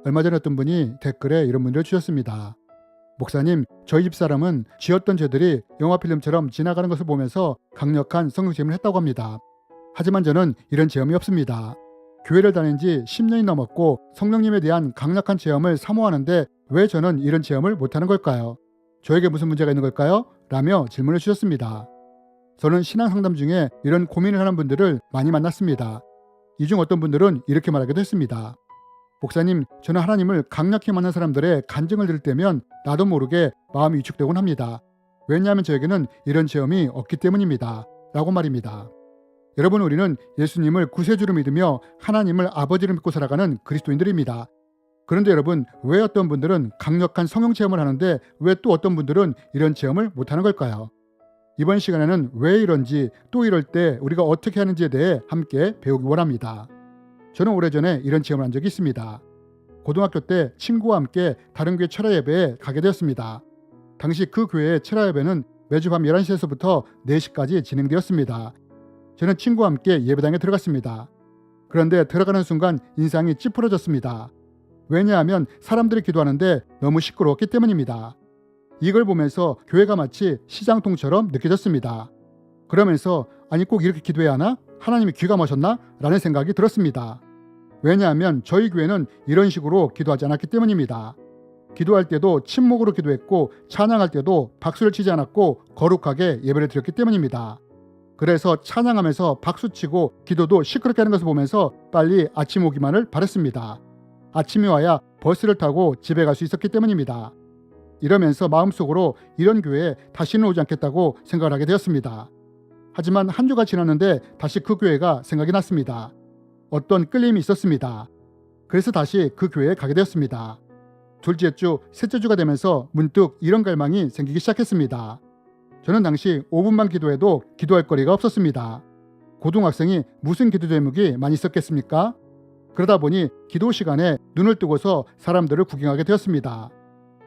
얼마 전에 어떤 분이 댓글에 이런 문제를 주셨습니다. 목사님, 저희 집사람은 지었던 죄들이 영화필름처럼 지나가는 것을 보면서 강력한 성령 체험을 했다고 합니다. 하지만 저는 이런 체험이 없습니다. 교회를 다닌 지 10년이 넘었고 성령님에 대한 강력한 체험을 사모하는데 왜 저는 이런 체험을 못하는 걸까요? 저에게 무슨 문제가 있는 걸까요? 라며 질문을 주셨습니다. 저는 신앙 상담 중에 이런 고민을 하는 분들을 많이 만났습니다. 이 중 어떤 분들은 이렇게 말하기도 했습니다. 목사님, 저는 하나님을 강력히 만난 사람들의 간증을 들을 때면 나도 모르게 마음이 위축되곤 합니다. 왜냐하면 저에게는 이런 체험이 없기 때문입니다. 라고 말입니다. 여러분, 우리는 예수님을 구세주로 믿으며 하나님을 아버지로 믿고 살아가는 그리스도인들입니다. 그런데 여러분, 왜 어떤 분들은 강력한 성령 체험을 하는데 왜 또 어떤 분들은 이런 체험을 못하는 걸까요? 이번 시간에는 왜 이런지, 또 이럴 때 우리가 어떻게 하는지에 대해 함께 배우기 원합니다. 저는 오래전에 이런 체험을 한 적이 있습니다. 고등학교 때 친구와 함께 다른 교회 철야 예배에 가게 되었습니다. 당시 그 교회의 철야 예배는 매주 밤 11시에서부터 4시까지 진행되었습니다. 저는 친구와 함께 예배당에 들어갔습니다. 그런데 들어가는 순간 인상이 찌푸러졌습니다. 왜냐하면 사람들이 기도하는데 너무 시끄러웠기 때문입니다. 이걸 보면서 교회가 마치 시장통처럼 느껴졌습니다. 그러면서 아니 꼭 이렇게 기도해야 하나? 하나님이 귀가 머셨나? 라는 생각이 들었습니다. 왜냐하면 저희 교회는 이런 식으로 기도하지 않았기 때문입니다. 기도할 때도 침묵으로 기도했고 찬양할 때도 박수를 치지 않았고 거룩하게 예배를 드렸기 때문입니다. 그래서 찬양하면서 박수치고 기도도 시끄럽게 하는 것을 보면서 빨리 아침 오기만을 바랐습니다. 아침이 와야 버스를 타고 집에 갈 수 있었기 때문입니다. 이러면서 마음속으로 이런 교회에 다시는 오지 않겠다고 생각을 하게 되었습니다. 하지만 한 주가 지났는데 다시 그 교회가 생각이 났습니다. 어떤 끌림이 있었습니다. 그래서 다시 그 교회에 가게 되었습니다. 둘째 주, 셋째 주가 되면서 문득 이런 갈망이 생기기 시작했습니다. 저는 당시 5분만 기도해도 기도할 거리가 없었습니다. 고등학생이 무슨 기도 제목이 많이 있었겠습니까? 그러다 보니 기도 시간에 눈을 뜨고서 사람들을 구경하게 되었습니다.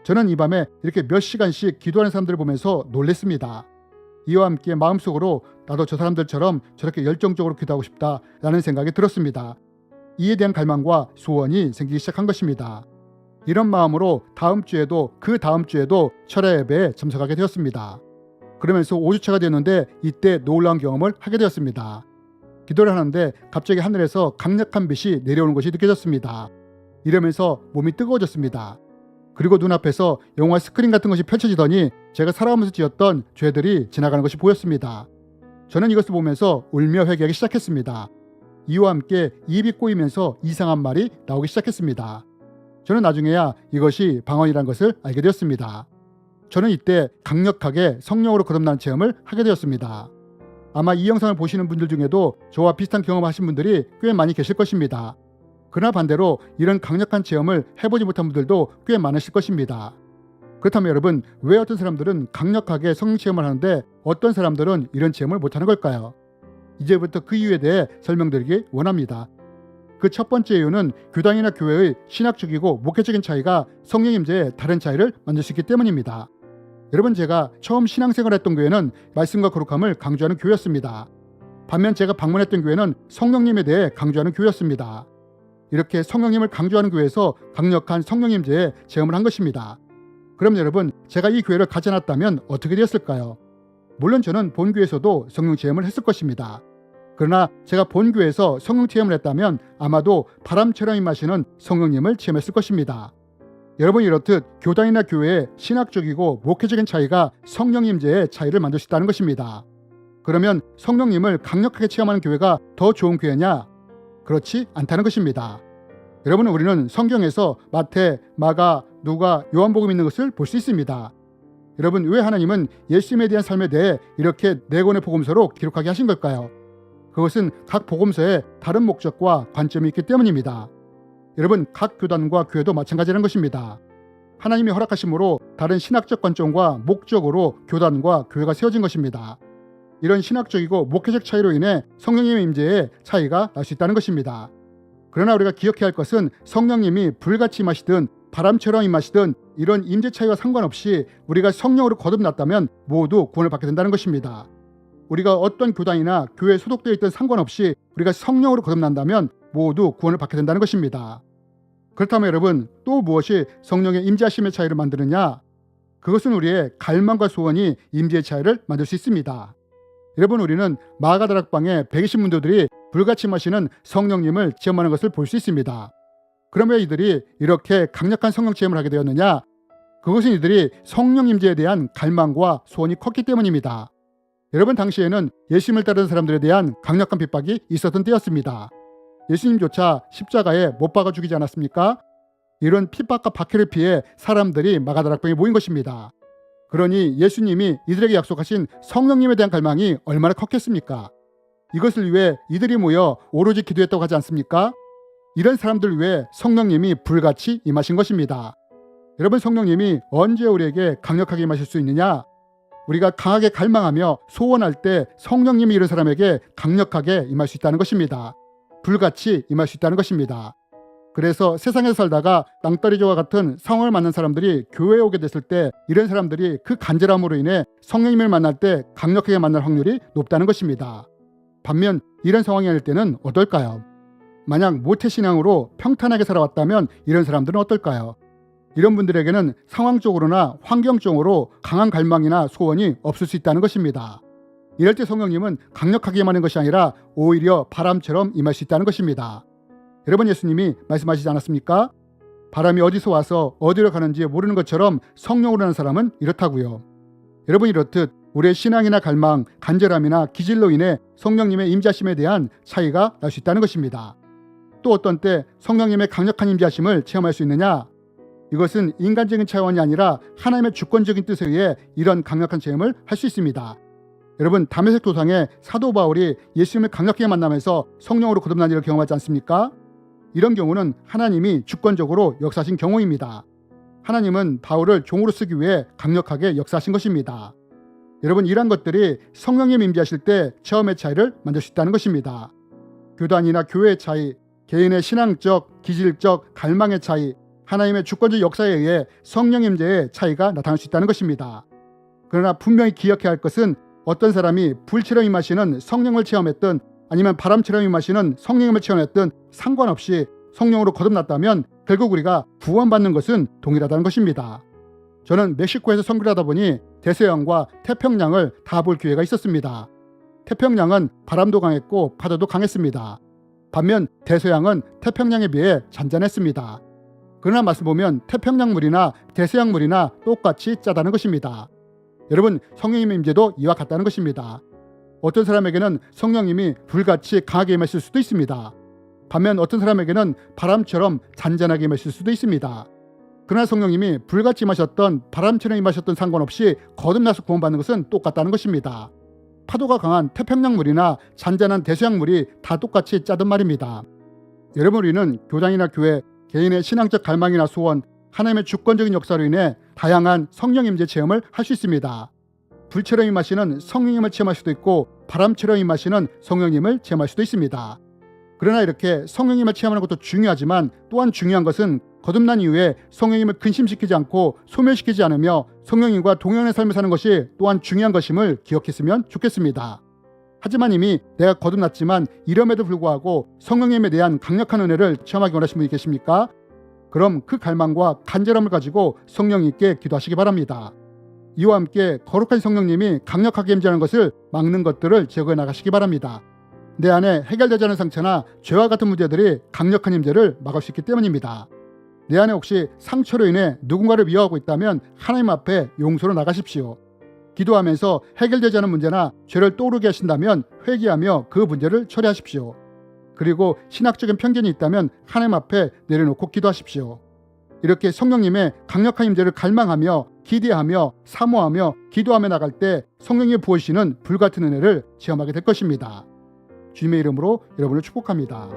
저는 이 밤에 이렇게 몇 시간씩 기도하는 사람들을 보면서 놀랬습니다. 이와 함께 마음속으로 나도 저 사람들처럼 저렇게 열정적으로 기도하고 싶다라는 생각이 들었습니다. 이에 대한 갈망과 소원이 생기기 시작한 것입니다. 이런 마음으로 다음 주에도 그 다음 주에도 철야 예배에 참석하게 되었습니다. 그러면서 5주차가 되었는데 이때 놀라운 경험을 하게 되었습니다. 기도를 하는데 갑자기 하늘에서 강력한 빛이 내려오는 것이 느껴졌습니다. 이러면서 몸이 뜨거워졌습니다. 그리고 눈앞에서 영화 스크린 같은 것이 펼쳐지더니 제가 살아가면서 지었던 죄들이 지나가는 것이 보였습니다. 저는 이것을 보면서 울며 회개하기 시작했습니다. 이와 함께 입이 꼬이면서 이상한 말이 나오기 시작했습니다. 저는 나중에야 이것이 방언이라는 것을 알게 되었습니다. 저는 이때 강력하게 성령으로 거듭나는 체험을 하게 되었습니다. 아마 이 영상을 보시는 분들 중에도 저와 비슷한 경험하신 분들이 꽤 많이 계실 것입니다. 그러나 반대로 이런 강력한 체험을 해보지 못한 분들도 꽤 많으실 것입니다. 그렇다면 여러분, 왜 어떤 사람들은 강력하게 성령 체험을 하는데 어떤 사람들은 이런 체험을 못하는 걸까요? 이제부터 그 이유에 대해 설명드리기 원합니다. 그 첫 번째 이유는 교단이나 교회의 신학적이고 목회적인 차이가 성령 임재의 다른 차이를 만들 수 있기 때문입니다. 여러분, 제가 처음 신앙생활을 했던 교회는 말씀과 거룩함을 강조하는 교회였습니다. 반면 제가 방문했던 교회는 성령님에 대해 강조하는 교회였습니다. 이렇게 성령님을 강조하는 교회에서 강력한 성령 임재의 체험을 한 것입니다. 그럼 여러분, 제가 이 교회를 가지 않았다면 어떻게 되었을까요? 물론 저는 본 교회에서도 성령 체험을 했을 것입니다. 그러나 제가 본 교회에서 성령 체험을 했다면 아마도 바람처럼 임하시는 성령님을 체험했을 것입니다. 여러분, 이렇듯 교단이나 교회의 신학적이고 목회적인 차이가 성령 임재의 차이를 만들 수 있다는 것입니다. 그러면 성령님을 강력하게 체험하는 교회가 더 좋은 교회냐? 그렇지 않다는 것입니다. 여러분, 우리는 성경에서 마태, 마가, 누가, 요한복음 있는 것을 볼 수 있습니다. 여러분, 왜 하나님은 예수님에 대한 삶에 대해 이렇게 4권의 복음서로 기록하게 하신 걸까요? 그것은 각 복음서에 다른 목적과 관점이 있기 때문입니다. 여러분, 각 교단과 교회도 마찬가지라는 것입니다. 하나님이 허락하심으로 다른 신학적 관점과 목적으로 교단과 교회가 세워진 것입니다. 이런 신학적이고 목회적 차이로 인해 성령님의 임재에 차이가 날 수 있다는 것입니다. 그러나 우리가 기억해야 할 것은 성령님이 불같이 임하시든 바람처럼 임하시든 이런 임재 차이와 상관없이 우리가 성령으로 거듭났다면 모두 구원을 받게 된다는 것입니다. 우리가 어떤 교단이나 교회에 소속되어 있든 상관없이 우리가 성령으로 거듭난다면 모두 구원을 받게 된다는 것입니다. 그렇다면 여러분, 또 무엇이 성령의 임재하심의 차이를 만드느냐? 그것은 우리의 갈망과 소원이 임재의 차이를 만들 수 있습니다. 여러분, 우리는 마가다락방에 120문도들이 불같이 마시는 성령님을 체험하는 것을 볼 수 있습니다. 그러면 이들이 이렇게 강력한 성령 체험을 하게 되었느냐? 그것은 이들이 성령 임재에 대한 갈망과 소원이 컸기 때문입니다. 여러분, 당시에는 예수님을 따르는 사람들에 대한 강력한 핍박이 있었던 때였습니다. 예수님조차 십자가에 못 박아 죽이지 않았습니까? 이런 핍박과 박해를 피해 사람들이 마가다락방에 모인 것입니다. 그러니 예수님이 이들에게 약속하신 성령님에 대한 갈망이 얼마나 컸겠습니까? 이것을 위해 이들이 모여 오로지 기도했다고 하지 않습니까? 이런 사람들 위해 성령님이 불같이 임하신 것입니다. 여러분, 성령님이 언제 우리에게 강력하게 임하실 수 있느냐? 우리가 강하게 갈망하며 소원할 때 성령님이 이런 사람에게 강력하게 임할 수 있다는 것입니다. 불같이 임할 수 있다는 것입니다. 그래서 세상에서 살다가 낭떠러지와 같은 상황을 만난 사람들이 교회에 오게 됐을 때 이런 사람들이 그 간절함으로 인해 성령님을 만날 때 강력하게 만날 확률이 높다는 것입니다. 반면 이런 상황이 아닐 때는 어떨까요? 만약 모태신앙으로 평탄하게 살아왔다면 이런 사람들은 어떨까요? 이런 분들에게는 상황적으로나 환경적으로 강한 갈망이나 소원이 없을 수 있다는 것입니다. 이럴 때 성령님은 강력하게 임하는 것이 아니라 오히려 바람처럼 임할 수 있다는 것입니다. 여러분, 예수님이 말씀하시지 않았습니까? 바람이 어디서 와서 어디로 가는지 모르는 것처럼 성령으로 하는 사람은 이렇다고요. 여러분, 이렇듯 우리의 신앙이나 갈망, 간절함이나 기질로 인해 성령님의 임재하심에 대한 차이가 날 수 있다는 것입니다. 또 어떤 때 성령님의 강력한 임재하심을 체험할 수 있느냐? 이것은 인간적인 차원이 아니라 하나님의 주권적인 뜻에 의해 이런 강력한 체험을 할 수 있습니다. 여러분, 다메섹 도상에 사도 바울이 예수님을 강력하게 만나면서 성령으로 거듭난 일을 경험하지 않습니까? 이런 경우는 하나님이 주권적으로 역사하신 경우입니다. 하나님은 바울을 종으로 쓰기 위해 강력하게 역사하신 것입니다. 여러분, 이러한 것들이 성령님 임재하실 때 체험의 차이를 만들 수 있다는 것입니다. 교단이나 교회의 차이, 개인의 신앙적, 기질적, 갈망의 차이, 하나님의 주권적 역사에 의해 성령 임재의 차이가 나타날 수 있다는 것입니다. 그러나 분명히 기억해야 할 것은 어떤 사람이 불처럼 임하시는 성령을 체험했든 아니면 바람처럼 임하시는 성령님을 체험했든 상관없이 성령으로 거듭났다면 결국 우리가 구원받는 것은 동일하다는 것입니다. 저는 멕시코에서 선교를 하다 보니 대서양과 태평양을 다 볼 기회가 있었습니다. 태평양은 바람도 강했고 파도도 강했습니다. 반면 대서양은 태평양에 비해 잔잔했습니다. 그러나 맛을 보면 태평양물이나 대서양물이나 똑같이 짜다는 것입니다. 여러분, 성령님의 임재도 이와 같다는 것입니다. 어떤 사람에게는 성령님이 불같이 강하게 임하실 수도 있습니다. 반면 어떤 사람에게는 바람처럼 잔잔하게 임하실 수도 있습니다. 그러나 성령님이 불같이 임하셨던 바람처럼 임하셨던 상관없이 거듭나서 구원받는 것은 똑같다는 것입니다. 파도가 강한 태평양물이나 잔잔한 대서양물이 다 똑같이 짜든 말입니다. 여러분, 우리는 교단이나 교회, 개인의 신앙적 갈망이나 소원, 하나님의 주권적인 역사로 인해 다양한 성령 임재 체험을 할 수 있습니다. 불처럼 임하시는 성령님을 체험할 수도 있고 바람처럼 임하시는 성령님을 체험할 수도 있습니다. 그러나 이렇게 성령님을 체험하는 것도 중요하지만 또한 중요한 것은 거듭난 이후에 성령님을 근심시키지 않고 소멸시키지 않으며 성령님과 동행하는 삶을 사는 것이 또한 중요한 것임을 기억했으면 좋겠습니다. 하지만 이미 내가 거듭났지만 이럼에도 불구하고 성령님에 대한 강력한 은혜를 체험하기 원하시는 분이 계십니까? 그럼 그 갈망과 간절함을 가지고 성령님께 기도하시기 바랍니다. 이와 함께 거룩한 성령님이 강력하게 임재하는 것을 막는 것들을 제거해 나가시기 바랍니다. 내 안에 해결되지 않은 상처나 죄와 같은 문제들이 강력한 임재를 막을 수 있기 때문입니다. 내 안에 혹시 상처로 인해 누군가를 미워하고 있다면 하나님 앞에 용서로 나가십시오. 기도하면서 해결되지 않은 문제나 죄를 떠오르게 하신다면 회개하며 그 문제를 처리하십시오. 그리고 신학적인 편견이 있다면 하나님 앞에 내려놓고 기도하십시오. 이렇게 성령님의 강력한 임재를 갈망하며 기대하며 사모하며 기도하며 나갈 때 성령이 부어주시는 불같은 은혜를 체험하게 될 것입니다. 주님의 이름으로 여러분을 축복합니다.